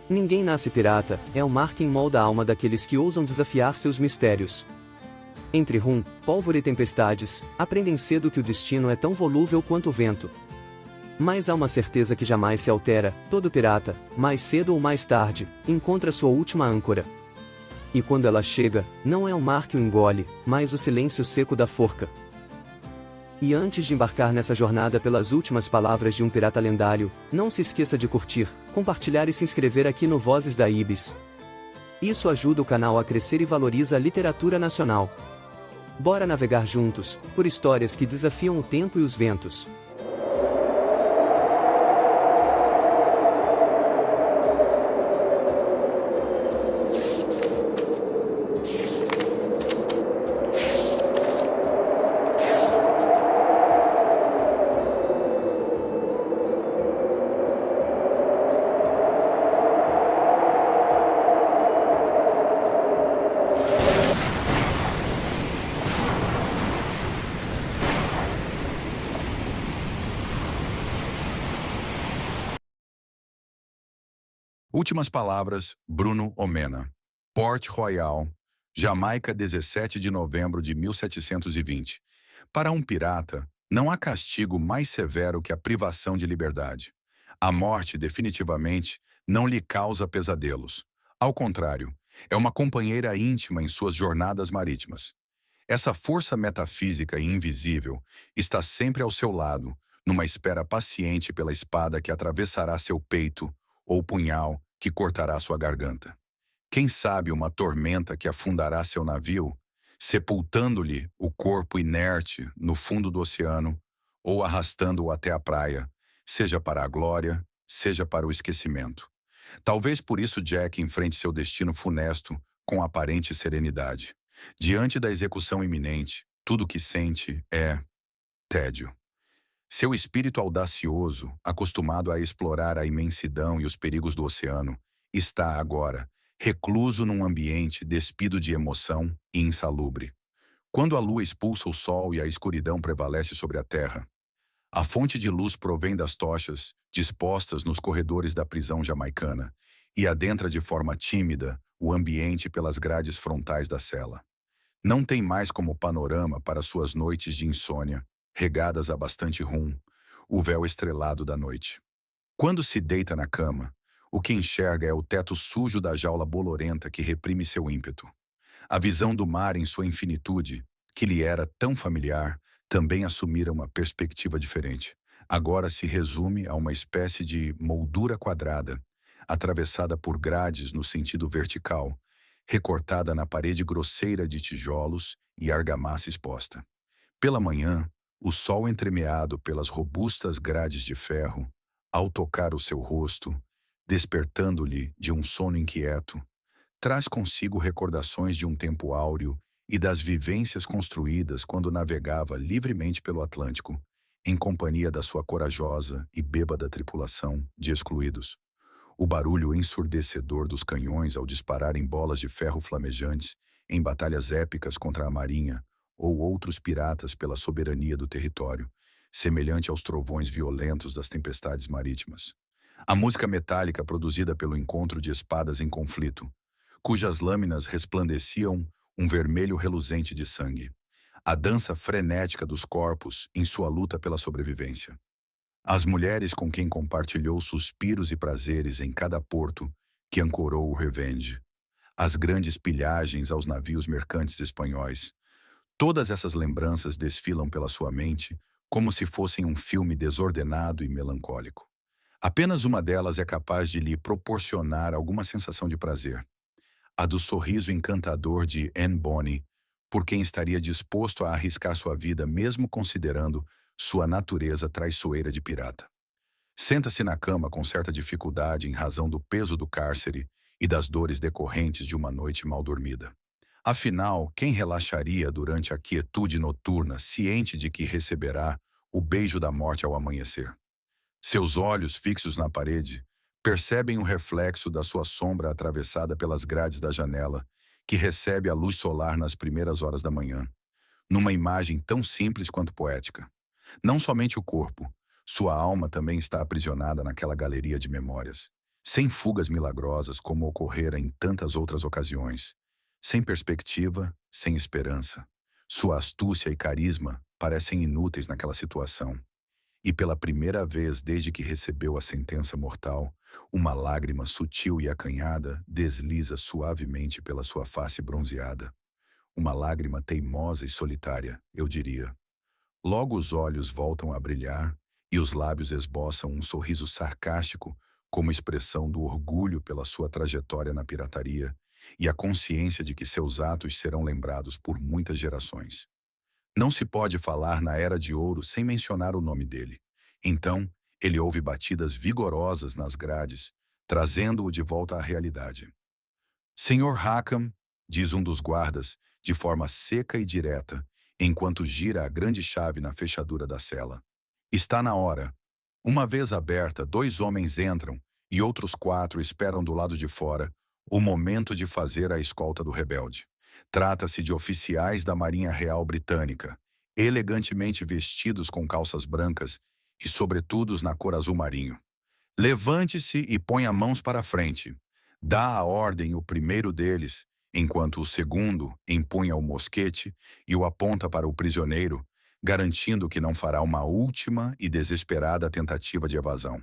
Ninguém nasce pirata, é o mar que molda a alma daqueles que ousam desafiar seus mistérios. Entre rum, pólvora e tempestades, aprendem cedo que o destino é tão volúvel quanto o vento. Mas há uma certeza que jamais se altera: todo pirata, mais cedo ou mais tarde, encontra sua última âncora. E quando ela chega, não é o mar que o engole, mas o silêncio seco da forca. E antes de embarcar nessa jornada pelas últimas palavras de um pirata lendário, não se esqueça de curtir, compartilhar e se inscrever aqui no Vozes da Ibis. Isso ajuda o canal a crescer e valoriza a literatura nacional. Bora navegar juntos, por histórias que desafiam o tempo e os ventos. Últimas palavras, Bruno Omena. Port Royal, Jamaica, 17 de novembro de 1720. Para um pirata, não há castigo mais severo que a privação de liberdade. A morte, definitivamente, não lhe causa pesadelos. Ao contrário, é uma companheira íntima em suas jornadas marítimas. Essa força metafísica e invisível está sempre ao seu lado, numa espera paciente pela espada que atravessará seu peito ou punhal que cortará sua garganta. Quem sabe uma tormenta que afundará seu navio, sepultando-lhe o corpo inerte no fundo do oceano ou arrastando-o até a praia, seja para a glória, seja para o esquecimento. Talvez por isso Jack enfrente seu destino funesto com aparente serenidade. Diante da execução iminente, tudo o que sente é tédio. Seu espírito audacioso, acostumado a explorar a imensidão e os perigos do oceano, está agora recluso num ambiente despido de emoção e insalubre. Quando a lua expulsa o sol e a escuridão prevalece sobre a terra, a fonte de luz provém das tochas dispostas nos corredores da prisão jamaicana e adentra de forma tímida o ambiente pelas grades frontais da cela. Não tem mais como panorama para suas noites de insônia, regadas a bastante rum, o véu estrelado da noite. Quando se deita na cama, o que enxerga é o teto sujo da jaula bolorenta que reprime seu ímpeto. A visão do mar em sua infinitude, que lhe era tão familiar, também assumira uma perspectiva diferente. Agora se resume a uma espécie de moldura quadrada, atravessada por grades no sentido vertical, recortada na parede grosseira de tijolos e argamassa exposta. Pela manhã, o sol entremeado pelas robustas grades de ferro, ao tocar o seu rosto, despertando-lhe de um sono inquieto, traz consigo recordações de um tempo áureo e das vivências construídas quando navegava livremente pelo Atlântico, em companhia da sua corajosa e bêbada tripulação de excluídos. O barulho ensurdecedor dos canhões ao dispararem bolas de ferro flamejantes em batalhas épicas contra a marinha ou outros piratas pela soberania do território, semelhante aos trovões violentos das tempestades marítimas. A música metálica produzida pelo encontro de espadas em conflito, cujas lâminas resplandeciam um vermelho reluzente de sangue. A dança frenética dos corpos em sua luta pela sobrevivência. As mulheres com quem compartilhou suspiros e prazeres em cada porto que ancorou o Revenge. As grandes pilhagens aos navios mercantes espanhóis. Todas essas lembranças desfilam pela sua mente como se fossem um filme desordenado e melancólico. Apenas uma delas é capaz de lhe proporcionar alguma sensação de prazer. A do sorriso encantador de Anne Bonny, por quem estaria disposto a arriscar sua vida mesmo considerando sua natureza traiçoeira de pirata. Senta-se na cama com certa dificuldade em razão do peso do cárcere e das dores decorrentes de uma noite mal dormida. Afinal, quem relaxaria durante a quietude noturna, ciente de que receberá o beijo da morte ao amanhecer? Seus olhos, fixos na parede, percebem o reflexo da sua sombra atravessada pelas grades da janela, que recebe a luz solar nas primeiras horas da manhã, numa imagem tão simples quanto poética. Não somente o corpo, sua alma também está aprisionada naquela galeria de memórias. sem fugas milagrosas como ocorrera em tantas outras ocasiões, sem perspectiva, sem esperança. Sua astúcia e carisma parecem inúteis naquela situação. E pela primeira vez desde que recebeu a sentença mortal, uma lágrima sutil e acanhada desliza suavemente pela sua face bronzeada. Uma lágrima teimosa e solitária, eu diria. Logo os olhos voltam a brilhar e os lábios esboçam um sorriso sarcástico como expressão do orgulho pela sua trajetória na pirataria e a consciência de que seus atos serão lembrados por muitas gerações. Não se pode falar na Era de Ouro sem mencionar o nome dele. Então, ele ouve batidas vigorosas nas grades, trazendo-o de volta à realidade. Senhor Rackham, diz um dos guardas, de forma seca e direta, enquanto gira a grande chave na fechadura da cela. Está na hora. Uma vez aberta, 2 homens entram e outros 4 esperam do lado de fora o momento de fazer a escolta do rebelde. Trata-se de oficiais da Marinha Real Britânica, elegantemente vestidos com calças brancas e sobretudos na cor azul marinho. Levante-se e ponha mãos para a frente. Dá a ordem o primeiro deles, enquanto o segundo empunha o mosquete e o aponta para o prisioneiro, garantindo que não fará uma última e desesperada tentativa de evasão.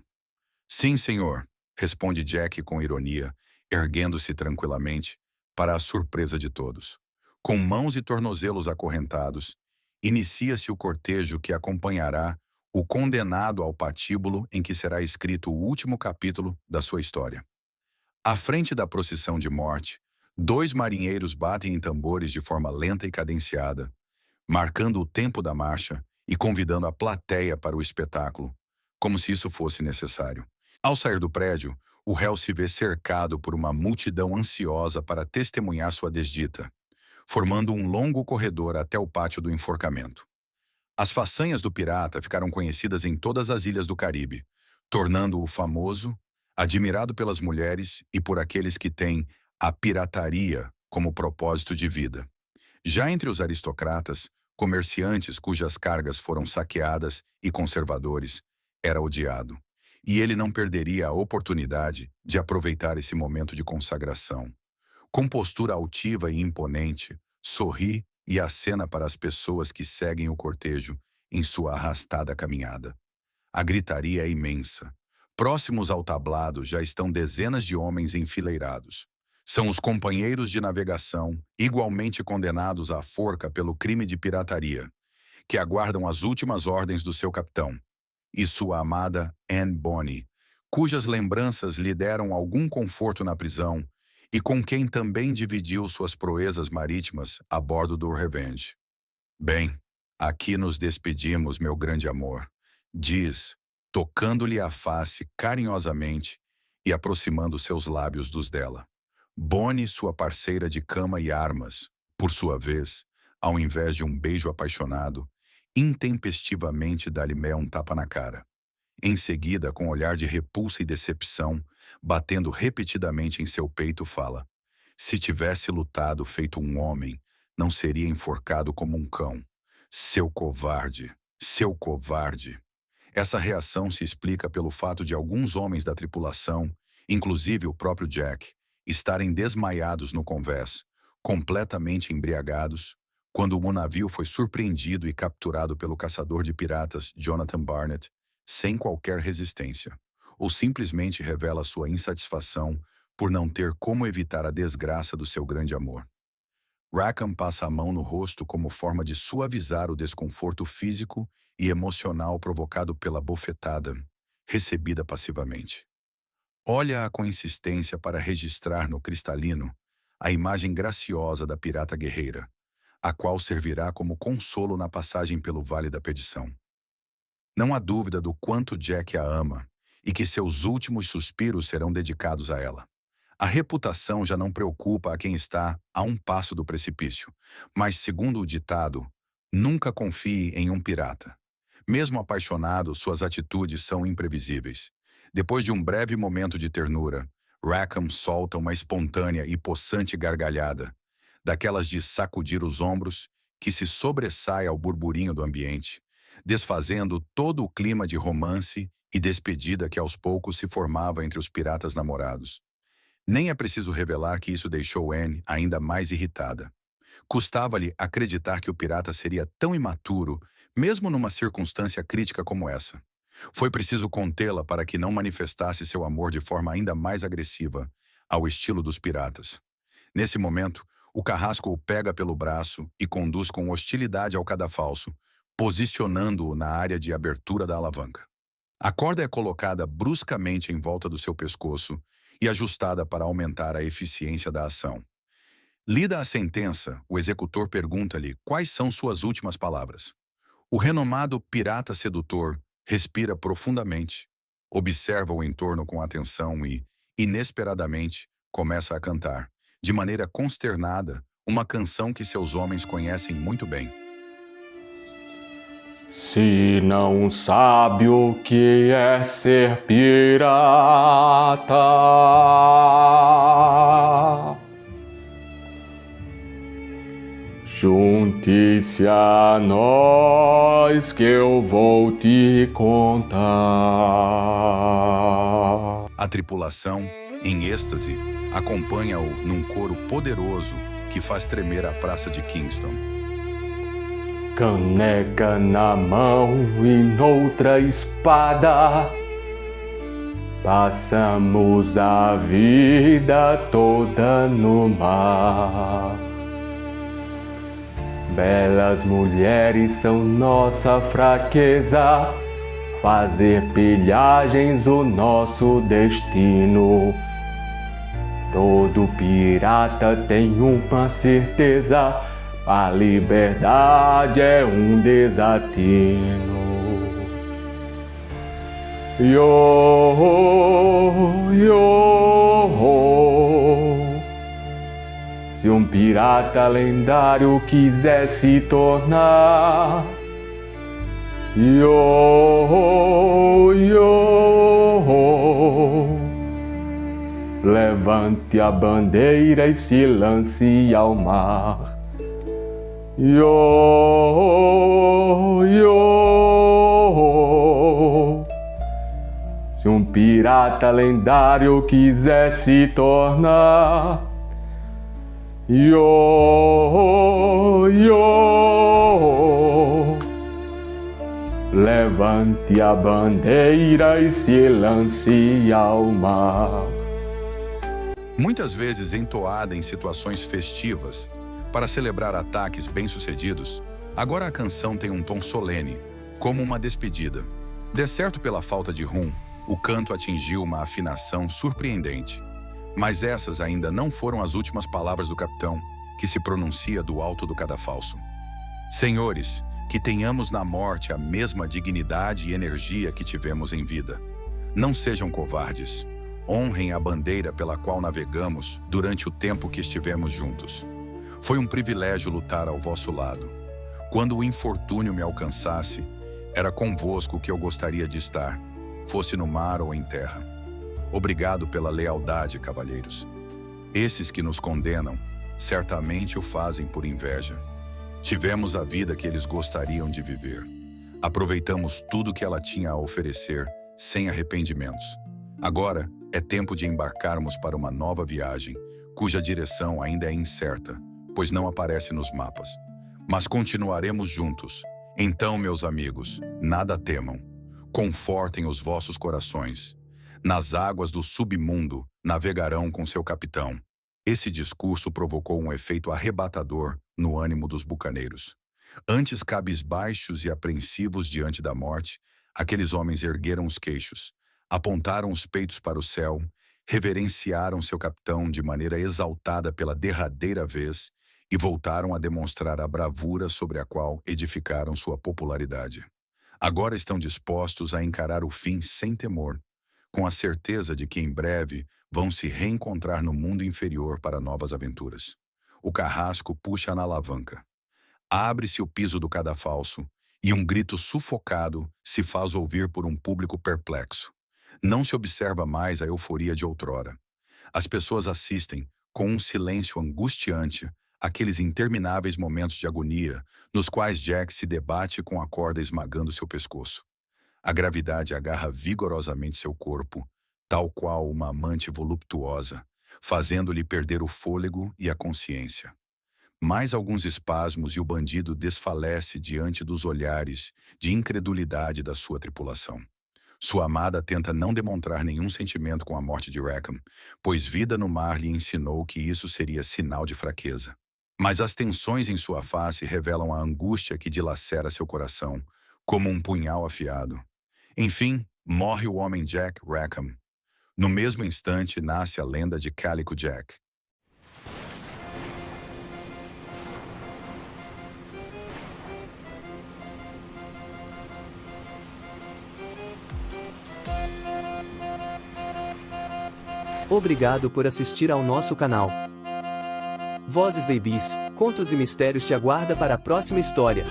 Sim, senhor, responde Jack com ironia, erguendo-se tranquilamente, para a surpresa de todos. Com mãos e tornozelos acorrentados, inicia-se o cortejo que acompanhará o condenado ao patíbulo em que será escrito o último capítulo da sua história. À frente da procissão de morte, 2 marinheiros batem em tambores de forma lenta e cadenciada, marcando o tempo da marcha e convidando a plateia para o espetáculo, como se isso fosse necessário. Ao sair do prédio, o réu se vê cercado por uma multidão ansiosa para testemunhar sua desdita, formando um longo corredor até o pátio do enforcamento. As façanhas do pirata ficaram conhecidas em todas as ilhas do Caribe, tornando-o famoso, admirado pelas mulheres e por aqueles que têm a pirataria como propósito de vida. Já entre os aristocratas, comerciantes cujas cargas foram saqueadas e conservadores, era odiado. E ele não perderia a oportunidade de aproveitar esse momento de consagração. Com postura altiva e imponente, sorri e acena para as pessoas que seguem o cortejo em sua arrastada caminhada. A gritaria é imensa. Próximos ao tablado já estão dezenas de homens enfileirados. São os companheiros de navegação, igualmente condenados à forca pelo crime de pirataria, que aguardam as últimas ordens do seu capitão, e sua amada Anne Bonny, cujas lembranças lhe deram algum conforto na prisão e com quem também dividiu suas proezas marítimas a bordo do Revenge. Bem, aqui nos despedimos, meu grande amor, diz, tocando-lhe a face carinhosamente e aproximando seus lábios dos dela. Bonny, sua parceira de cama e armas, por sua vez, ao invés de um beijo apaixonado, intempestivamente dá-lhe um tapa na cara. Em seguida, com olhar de repulsa e decepção, batendo repetidamente em seu peito, fala: se tivesse lutado feito um homem, não seria enforcado como um cão. Seu covarde, seu covarde. Essa reação se explica pelo fato de alguns homens da tripulação, inclusive o próprio Jack, estarem desmaiados no convés, completamente embriagados, quando o navio foi surpreendido e capturado pelo caçador de piratas Jonathan Barnett, sem qualquer resistência, ou simplesmente revela sua insatisfação por não ter como evitar a desgraça do seu grande amor. Rackham passa a mão no rosto como forma de suavizar o desconforto físico e emocional provocado pela bofetada, recebida passivamente. Olha-a com insistência para registrar no cristalino a imagem graciosa da pirata guerreira, a qual servirá como consolo na passagem pelo Vale da Perdição. Não há dúvida do quanto Jack a ama e que seus últimos suspiros serão dedicados a ela. A reputação já não preocupa a quem está a um passo do precipício, mas, segundo o ditado, nunca confie em um pirata. Mesmo apaixonado, suas atitudes são imprevisíveis. Depois de um breve momento de ternura, Rackham solta uma espontânea e possante gargalhada, daquelas de sacudir os ombros, que se sobressai ao burburinho do ambiente, desfazendo todo o clima de romance e despedida que aos poucos se formava entre os piratas namorados. Nem é preciso revelar que isso deixou Anne ainda mais irritada. Custava-lhe acreditar que o pirata seria tão imaturo, mesmo numa circunstância crítica como essa. Foi preciso contê-la para que não manifestasse seu amor de forma ainda mais agressiva, ao estilo dos piratas. Nesse momento, o carrasco o pega pelo braço e conduz com hostilidade ao cadafalso, posicionando-o na área de abertura da alavanca. A corda é colocada bruscamente em volta do seu pescoço e ajustada para aumentar a eficiência da ação. Lida a sentença, o executor pergunta-lhe quais são suas últimas palavras. O renomado pirata sedutor respira profundamente, observa o entorno com atenção e, inesperadamente, começa a cantar, de maneira consternada, uma canção que seus homens conhecem muito bem. Se não sabe o que é ser pirata, junte-se a nós que eu vou te contar. A tripulação, em êxtase, acompanha-o num coro poderoso que faz tremer a praça de Kingston. Caneca na mão e noutra espada, passamos a vida toda no mar. Belas mulheres são nossa fraqueza, fazer pilhagens o nosso destino. Todo pirata tem uma certeza, a liberdade é um desatino. Yo, yo, se um pirata lendário quiser se tornar, yo, yo, levante a bandeira e se lance ao mar. Yo, yo, se um pirata lendário quiser se tornar, yo, yo, levante a bandeira e se lance ao mar. Muitas vezes entoada em situações festivas, para celebrar ataques bem-sucedidos, agora a canção tem um tom solene, como uma despedida. Decerto pela falta de rum, o canto atingiu uma afinação surpreendente. Mas essas ainda não foram as últimas palavras do capitão, que se pronuncia do alto do cadafalso. Senhores, que tenhamos na morte a mesma dignidade e energia que tivemos em vida. Não sejam covardes. Honrem a bandeira pela qual navegamos durante o tempo que estivemos juntos. Foi um privilégio lutar ao vosso lado. Quando o infortúnio me alcançasse, era convosco que eu gostaria de estar, fosse no mar ou em terra. Obrigado pela lealdade, cavalheiros. Esses que nos condenam, certamente o fazem por inveja. Tivemos a vida que eles gostariam de viver. Aproveitamos tudo que ela tinha a oferecer, sem arrependimentos. Agora é tempo de embarcarmos para uma nova viagem, cuja direção ainda é incerta, pois não aparece nos mapas. Mas continuaremos juntos. Então, meus amigos, nada temam. Confortem os vossos corações. Nas águas do submundo, navegarão com seu capitão. Esse discurso provocou um efeito arrebatador no ânimo dos bucaneiros. Antes cabisbaixos e apreensivos diante da morte, aqueles homens ergueram os queixos, apontaram os peitos para o céu, reverenciaram seu capitão de maneira exaltada pela derradeira vez e voltaram a demonstrar a bravura sobre a qual edificaram sua popularidade. Agora estão dispostos a encarar o fim sem temor, com a certeza de que em breve vão se reencontrar no mundo inferior para novas aventuras. O carrasco puxa na alavanca. Abre-se o piso do cadafalso e um grito sufocado se faz ouvir por um público perplexo. Não se observa mais a euforia de outrora. As pessoas assistem, com um silêncio angustiante, aqueles intermináveis momentos de agonia nos quais Jack se debate com a corda esmagando seu pescoço. A gravidade agarra vigorosamente seu corpo, tal qual uma amante voluptuosa, fazendo-lhe perder o fôlego e a consciência. Mais alguns espasmos e o bandido desfalece diante dos olhares de incredulidade da sua tripulação. Sua amada tenta não demonstrar nenhum sentimento com a morte de Rackham, pois vida no mar lhe ensinou que isso seria sinal de fraqueza. Mas as tensões em sua face revelam a angústia que dilacera seu coração, como um punhal afiado. Enfim, morre o homem Jack Rackham. No mesmo instante, nasce a lenda de Calico Jack. Obrigado por assistir ao nosso canal. Vozes da Ibis, contos e mistérios te aguarda para a próxima história.